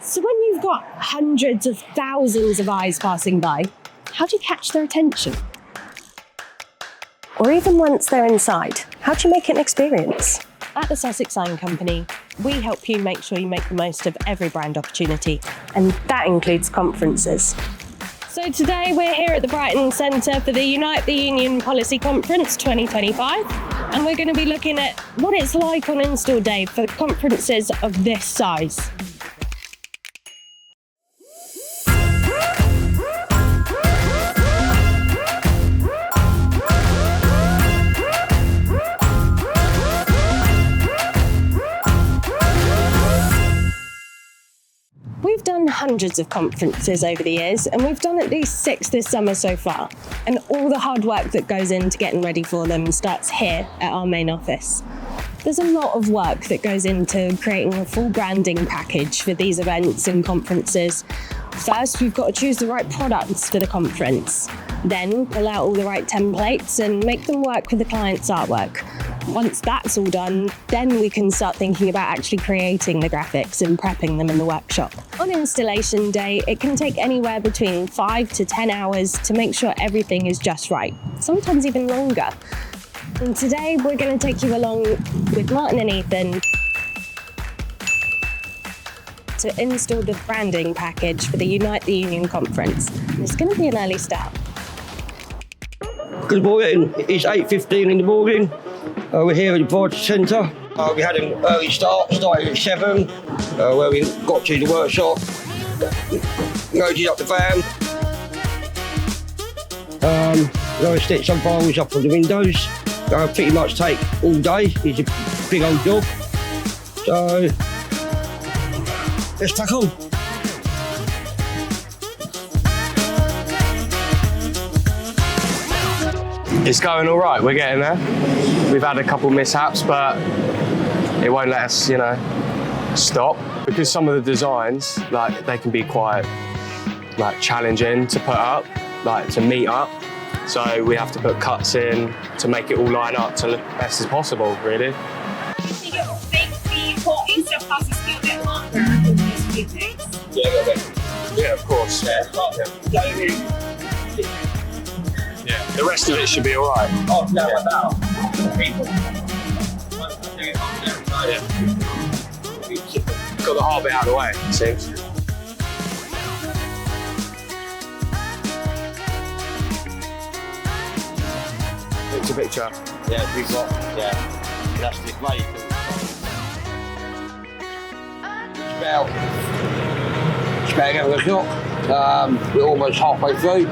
So when you've got hundreds of thousands of eyes passing by, how do you catch their attention? Or even once they're inside, how do you make it an experience? At the Sussex Sign Company, we help you make sure you make the most of every brand opportunity. And that includes conferences. So today we're here at the Brighton Centre for the Unite the Union Policy Conference 2025. And we're going to be looking at what it's like on install day for conferences of this size. We've done hundreds of conferences over the years, and we've done at least 6 this summer so far. And all the hard work that goes into getting ready for them starts here at our main office. There's a lot of work that goes into creating a full branding package for these events and conferences. First, we've got to choose the right products for the conference, then pull out all the right templates and make them work with the client's artwork. Once that's all done, then we can start thinking about actually creating the graphics and prepping them in the workshop. On installation day, it can take anywhere between 5 to 10 hours to make sure everything is just right, sometimes even longer. And today, we're going to take you along with Martin and Ethan to install the branding package for the Unite the Union conference. And it's going to be an early start. Good morning, it's 8:15 in the morning. We're here at the Brighton Centre. We had an early start, started at 7, where we got to the workshop, loaded up the van. Going to stick some files up on the windows. Pretty much take all day, it's a big old job. So, let's crack on. It's going all right, we're getting there. We've had a couple mishaps, but it won't let us, stop. Because some of the designs, they can be quite, challenging to put up, to meet up. So we have to put cuts in to make it all line up to look best as possible, really. Do you think it will make the whole Insta process feel a bit longer with these few things? Yeah, of course. Yeah, the rest of it should be all right. Oh, no, about Yeah. Got the hard bit out of the way, it seems. Picture. Yeah, we've got, plastic made. It's about 11 o'clock. We're almost halfway through.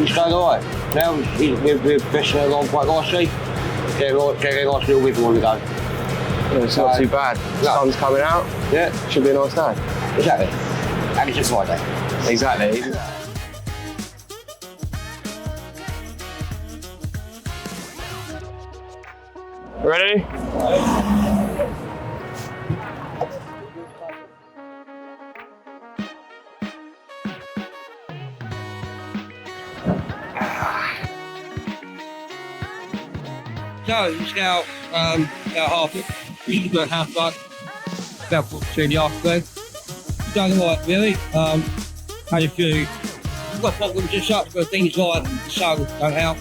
It's going all right. Now we're pressing along quite nicely. Getting a nice little wiggle on the go. Yeah, it's not too bad. The sun's coming out. Yeah. Should be a nice day. Exactly. And it's a Friday. Exactly. Ready? So it's now about half. We should go half back. About 2 in the afternoon. It's going all right, really. Had a few. We've got problems and such, but things like the sun don't help.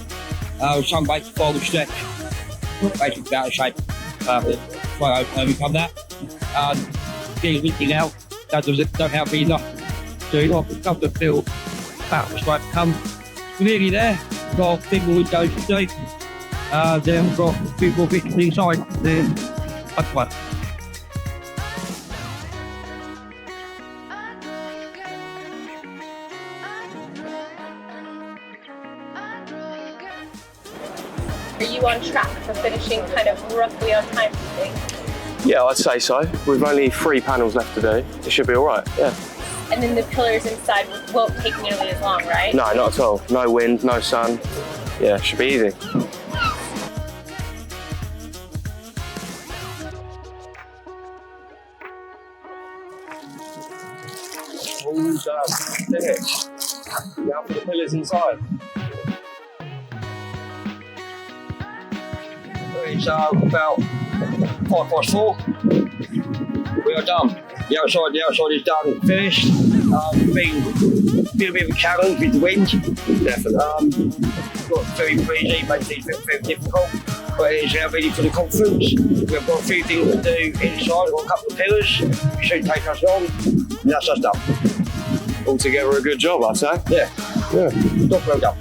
Some basic fall and stretch. Basically out of shape. Try to overcome that. Getting windy now, that don't help either. So you've got a couple of feel about what's right to come. We're nearly there. We've got big windows to do. Then we've got a few more bits inside. Then that's fun. Are you on track for finishing kind of roughly on time, do you think? Yeah, I'd say so. We've only 3 panels left to do. It should be all right, yeah. And then the pillars inside won't take nearly as long, right? No, not at all. No wind, no sun. Yeah, should be easy. All done. Finished. Now for the pillars inside. It's about 4:04. We are done. The outside is done finished. Been a bit of a challenge with the wind. Definitely. Got very breezy, makes things very difficult. But it is now ready for the conference. We've got a few things to do inside. We've got a couple of pillars. It should take us long. And that's us done. Altogether a good job, I'd say. Yeah. Job well done.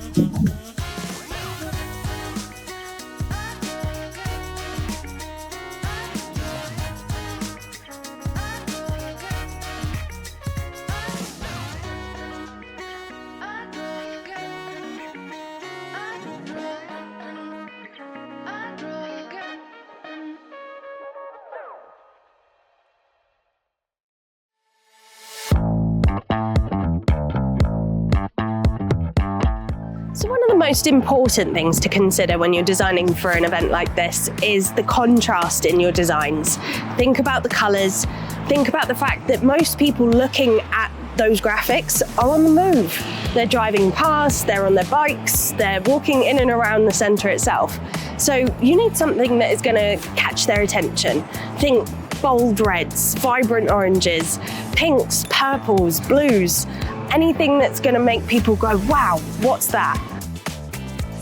So one of the most important things to consider when you're designing for an event like this is the contrast in your designs. Think about the colours, think about the fact that most people looking at those graphics are on the move. They're driving past, they're on their bikes, they're walking in and around the centre itself. So you need something that is going to catch their attention. Think bold reds, vibrant oranges, pinks, purples, blues, anything that's going to make people go, wow, what's that?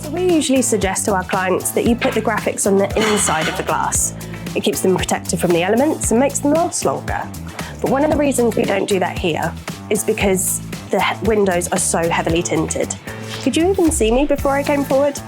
So we usually suggest to our clients that you put the graphics on the inside of the glass. It keeps them protected from the elements and makes them last longer. But one of the reasons we don't do that here is because the windows are so heavily tinted. Could you even see me before I came forward?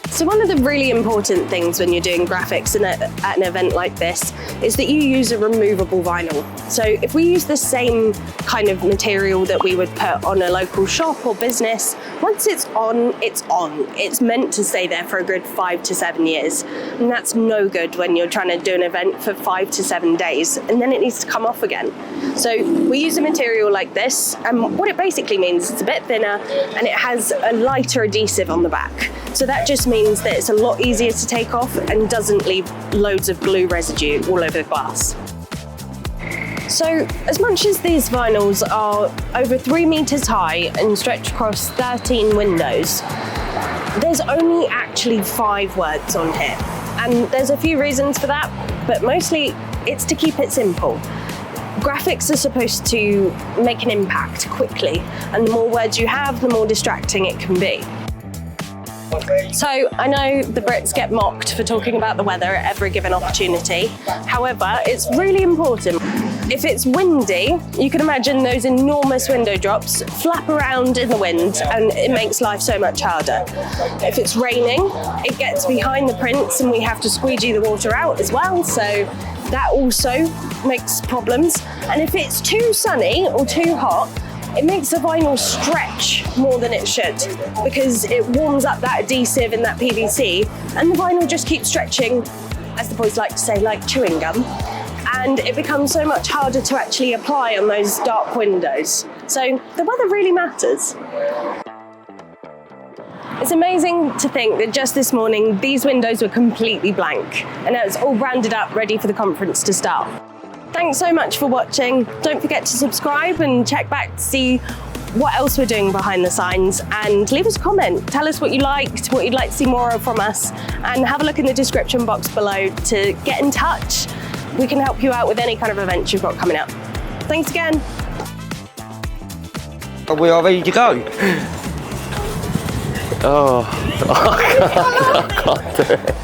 So one of the really important things when you're doing graphics at an event like this is that you use a removable vinyl. So if we use the same kind of material that we would put on a local shop or business, once it's on, it's on. It's meant to stay there for a good 5 to 7 years. And that's no good when you're trying to do an event for 5 to 7 days, and then it needs to come off again. So we use a material like this, and what it basically means is it's a bit thinner and it has a lighter adhesive on the back. So that just means that it's a lot easier to take off and doesn't leave loads of glue residue all over the glass. So as much as these vinyls are over 3 meters high and stretch across 13 windows, there's only actually 5 words on here. And there's a few reasons for that, but mostly it's to keep it simple. Graphics are supposed to make an impact quickly, and the more words you have, the more distracting it can be. So I know the Brits get mocked for talking about the weather at every given opportunity. However, it's really important. If it's windy, you can imagine those enormous window drops flap around in the wind, and it makes life so much harder. If it's raining, it gets behind the prints and we have to squeegee the water out as well, so that also makes problems. And if it's too sunny or too hot, it makes the vinyl stretch more than it should because it warms up that adhesive in that PVC, and the vinyl just keeps stretching, as the boys like to say, like chewing gum, and it becomes so much harder to actually apply on those dark windows. So the weather really matters. It's amazing to think that just this morning these windows were completely blank, and now it's all branded up ready for the conference to start. Thanks so much for watching. Don't forget to subscribe and check back to see what else we're doing behind the signs, and leave us a comment. Tell us what you liked, what you'd like to see more of from us, and have a look in the description box below to get in touch. We can help you out with any kind of events you've got coming up. Thanks again. We are ready to go. Oh, I can't do it.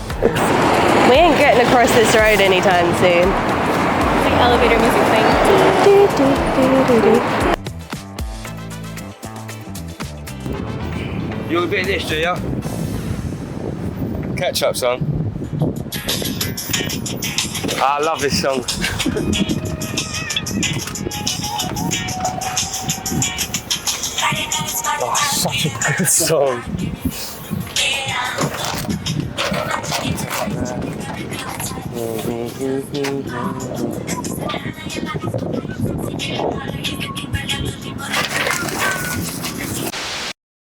We ain't getting across this road anytime soon. Elevator music playing. You a bit of this, do you? Ketchup song. I love this song. Oh, such a good song.